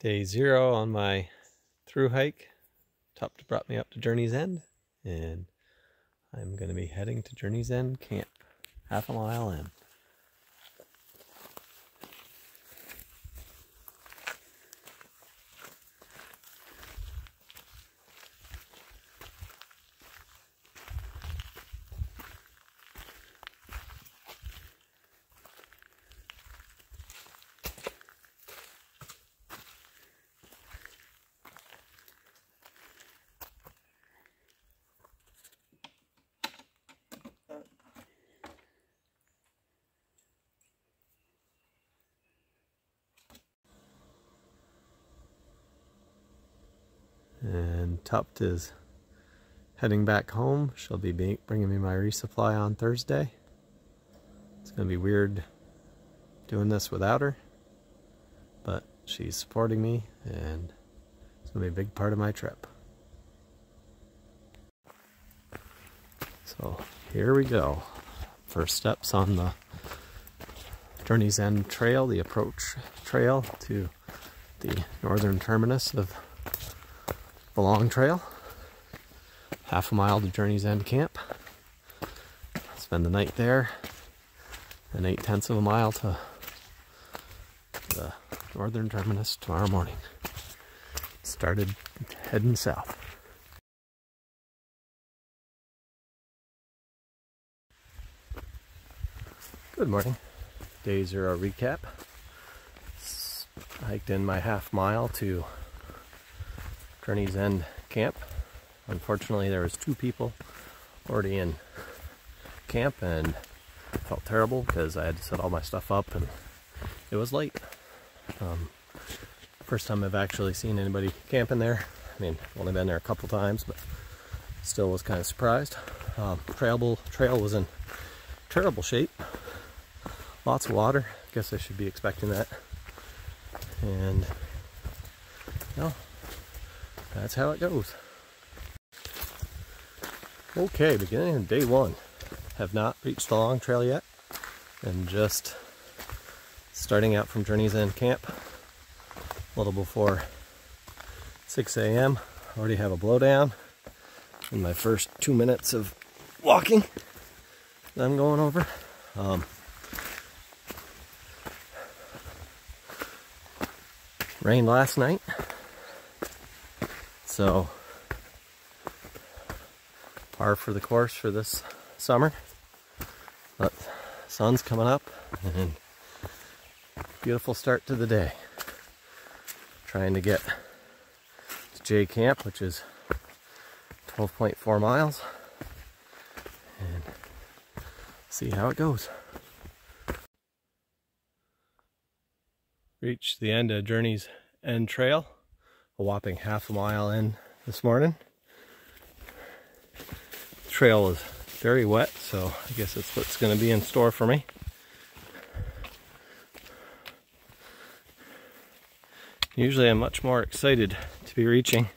Day 0 on my through hike. Tupt brought me up to Journey's End, and I'm going to be heading to Journey's End Camp, half a mile in. And Tupt is heading back home. She'll be bringing me my resupply on Thursday. It's going to be weird doing this without her, but she's supporting me, and it's going to be a big part of my trip. So here we go. First steps on the Journey's End Trail, the approach trail to the northern terminus of the long trail. Half a mile to Journey's End Camp. Spend the night there, and 8/10 of a mile to the northern terminus tomorrow morning. Started heading south. Good morning. Day 0 recap. Hiked in my half mile to Journey's End Camp. Unfortunately, there was 2 people already in camp, and I felt terrible because I had to set all my stuff up and it was late. First time I've actually seen anybody camping there. I mean, I've only been there a couple times, but still was kind of surprised. Trail was in terrible shape. Lots of water. Guess I should be expecting that. And no, that's how it goes. Okay, beginning of day 1. Have not reached the long trail yet, and just starting out from Journey's End Camp a little before 6 a.m. Already have a blowdown in my first 2 minutes of walking that I'm going over. Rained last night, so par for the course for this summer, but sun's coming up and beautiful start to the day. Trying to get to J Camp, which is 12.4 miles, and see how it goes. Reached the end of Journey's End Trail, a whopping half a mile in this morning. The trail was very wet, so I guess that's what's going to be in store for me. Usually I'm much more excited to be reaching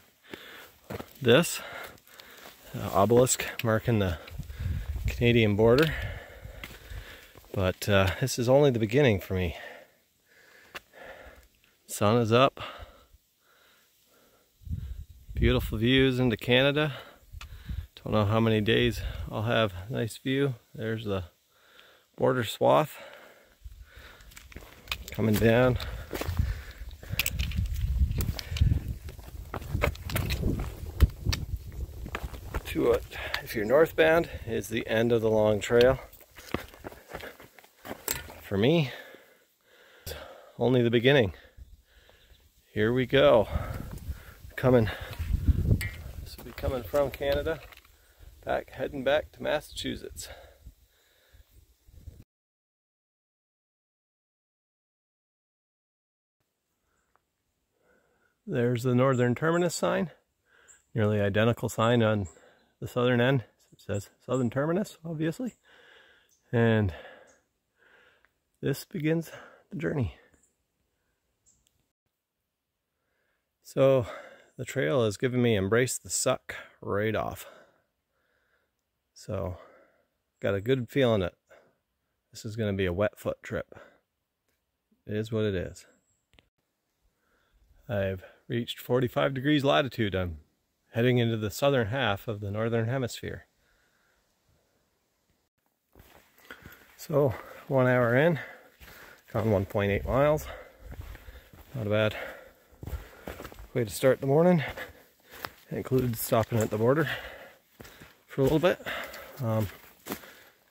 this obelisk marking the Canadian border, but this is only the beginning for me. Sun is up. Beautiful views into Canada. Don't know how many days I'll have a nice view. There's the border swath coming down. To it, if you're northbound, is the end of the long trail. For me, it's only the beginning. Here we go. This will be coming from Canada, heading back to Massachusetts. There's the northern terminus sign, nearly identical sign on the southern end. It says southern terminus, obviously. And this begins the journey. So the trail has given me embrace the suck right off. So got a good feeling that this is going to be a wet foot trip. It is what it is. I've reached 45 degrees latitude. I'm heading into the southern half of the northern hemisphere. So 1 hour in, gone 1.8 miles. Not a bad way to start the morning. It includes stopping at the border for a little bit. Gonna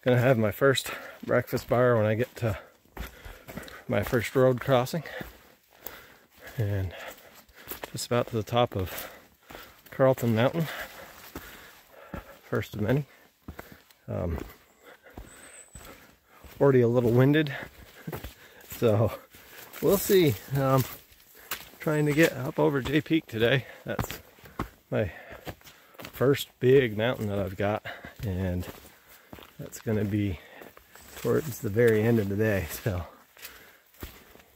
have my first breakfast bar when I get to my first road crossing, and just about to the top of Carlton Mountain, first of many. Already a little winded, so we'll see. Trying to get up over Jay Peak today. That's my first big mountain that I've got, and that's going to be towards the very end of the day, so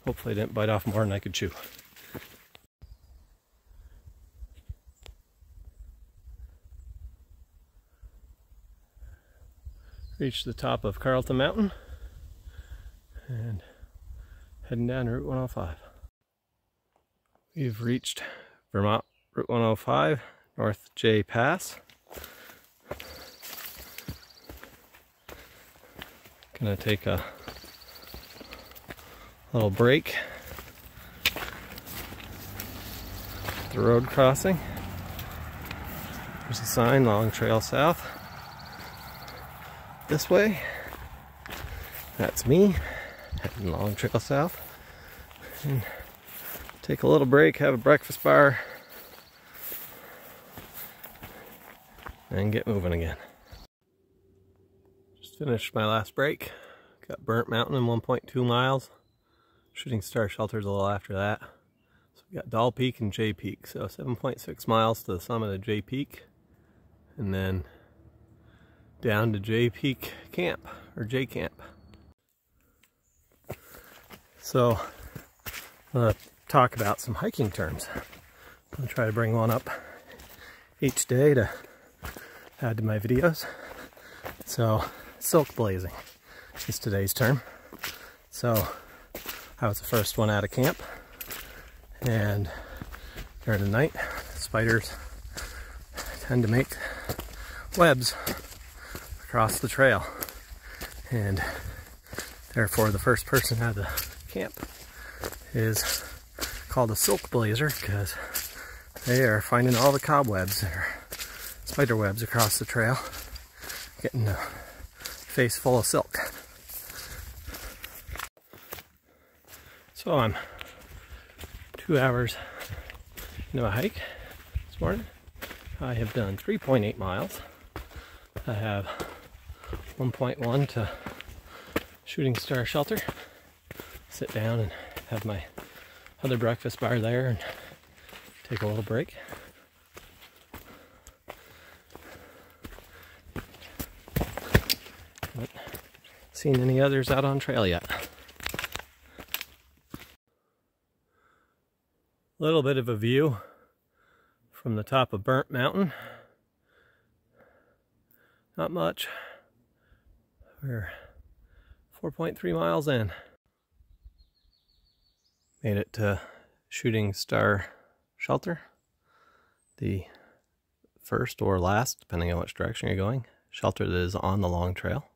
hopefully I didn't bite off more than I could chew. Reached the top of Carlton Mountain and heading down Route 105. We've reached Vermont Route 105, North Jay Pass. Gonna take a little break at the road crossing. There's a sign, Long Trail South. This way. That's me, heading Long Trail South. And take a little break, have a breakfast bar, and get moving again. Just finished my last break. Got Burnt Mountain in 1.2 miles. Shooting Star Shelter's a little after that. So we got Doll Peak and Jay Peak. So 7.6 miles to the summit of Jay Peak. And then down to Jay Peak Camp, or Jay Camp. So, I'm going to talk about some hiking terms. I'll try to bring one up each day to add to my videos. So, silk blazing is today's term. So, I was the first one out of camp, and during the night, spiders tend to make webs across the trail, and therefore the first person out of the camp is called a silk blazer, because they are finding all the cobwebs or spider webs across the trail, getting a face full of silk. So I'm 2 hours into a hike this morning. I have done 3.8 miles. I have 1.1 to Shooting Star Shelter. Sit down and have my other breakfast bar there and take a little break. Haven't seen any others out on trail yet. A little bit of a view from the top of Burnt Mountain. Not much. We're 4.3 miles in. Made it to Shooting Star Shelter, the first or last, depending on which direction you're going, shelter that is on the long trail.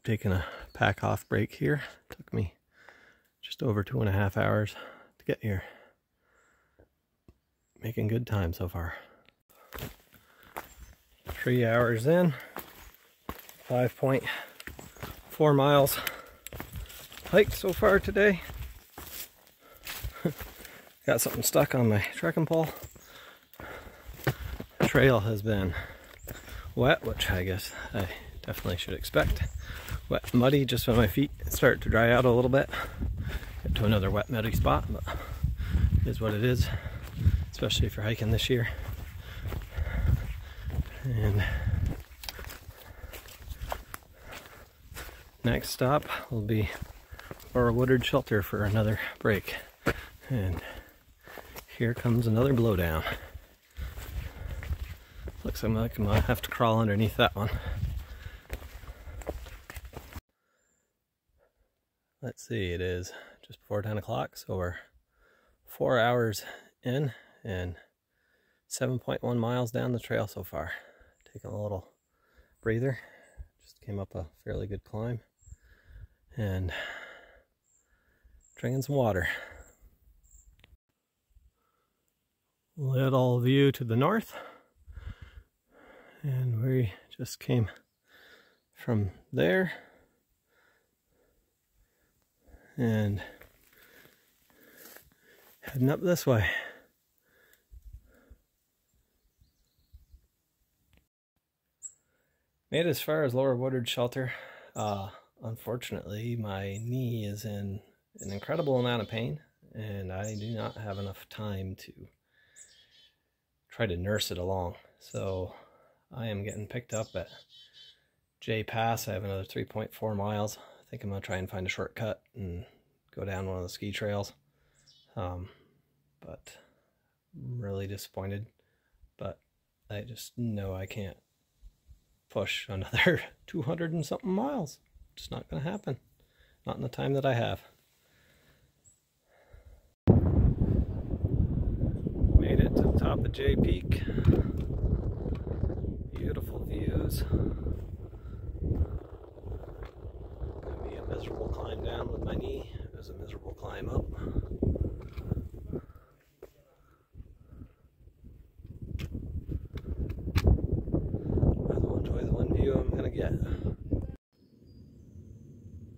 Taking a pack off break here. Took me just over 2.5 hours to get here. Making good time so far. 3 hours in, 5.4 miles hiked so far today. Got something stuck on my trekking pole. The trail has been wet, which I guess I definitely should expect. Wet and muddy just when my feet start to dry out a little bit. Get to another wet, muddy spot, but it is what it is, especially if you're hiking this year. And next stop will be our wooded shelter for another break. And here comes another blowdown. Looks like I'm gonna have to crawl underneath that one. Let's see, it is just before 10 o'clock, so we're 4 hours in and 7.1 miles down the trail so far. Taking a little breather. Just came up a fairly good climb and drinking some water. Little view to the north, and we just came from there and heading up this way. Made as far as Lower Woodard Shelter. Unfortunately, my knee is in an incredible amount of pain, and I do not have enough time to try to nurse it along. So I am getting picked up at J Pass. I have another 3.4 miles. I think I'm going to try and find a shortcut and go down one of the ski trails. But I'm really disappointed. But I just know I can't push another 200 and something miles. It's not going to happen. Not in the time that I have. Made it to the top of J Peak. Beautiful views. Gonna be a miserable climb down with my knee. It was a miserable climb up. I'll enjoy the one view I'm gonna get.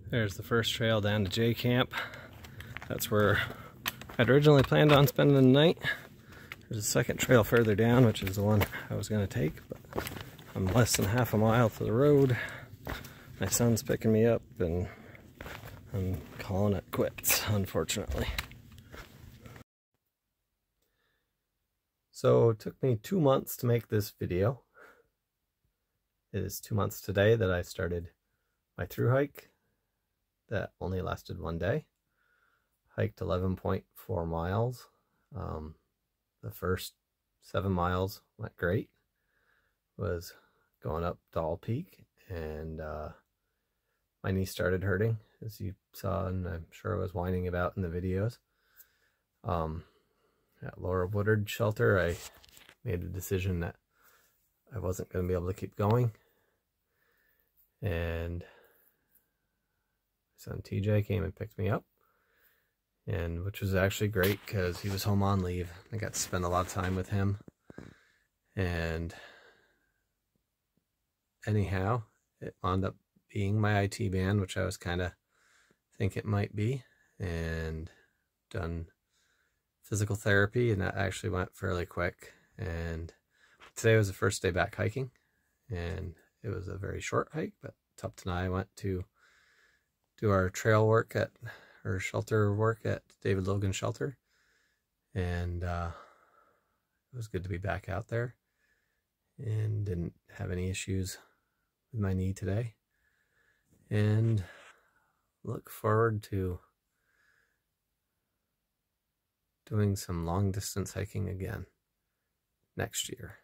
There's the first trail down to J Camp. That's where I'd originally planned on spending the night. There's a second trail further down, which is the one I was going to take, but I'm less than half a mile to the road. My son's picking me up, and I'm calling it quits, unfortunately. So it took me 2 months to make this video. It is 2 months today that I started my thru hike that only lasted 1 day. Hiked 11.4 miles. The first 7 miles went great. Was going up Doll Peak, and my knee started hurting, as you saw, and I'm sure I was whining about in the videos. At Lower Woodard Shelter, I made the decision that I wasn't going to be able to keep going, and my son TJ came and picked me up, and which was actually great because he was home on leave. I got to spend a lot of time with him, and anyhow, it wound up being my IT band, which I was kind of think it might be, and done physical therapy, and that actually went fairly quick. And today was the first day back hiking, and it was a very short hike, but Tupton and I went to do our trail work at, or shelter work at David Logan Shelter, and it was good to be back out there, and didn't have any issues with my knee today, and look forward to doing some long distance hiking again next year.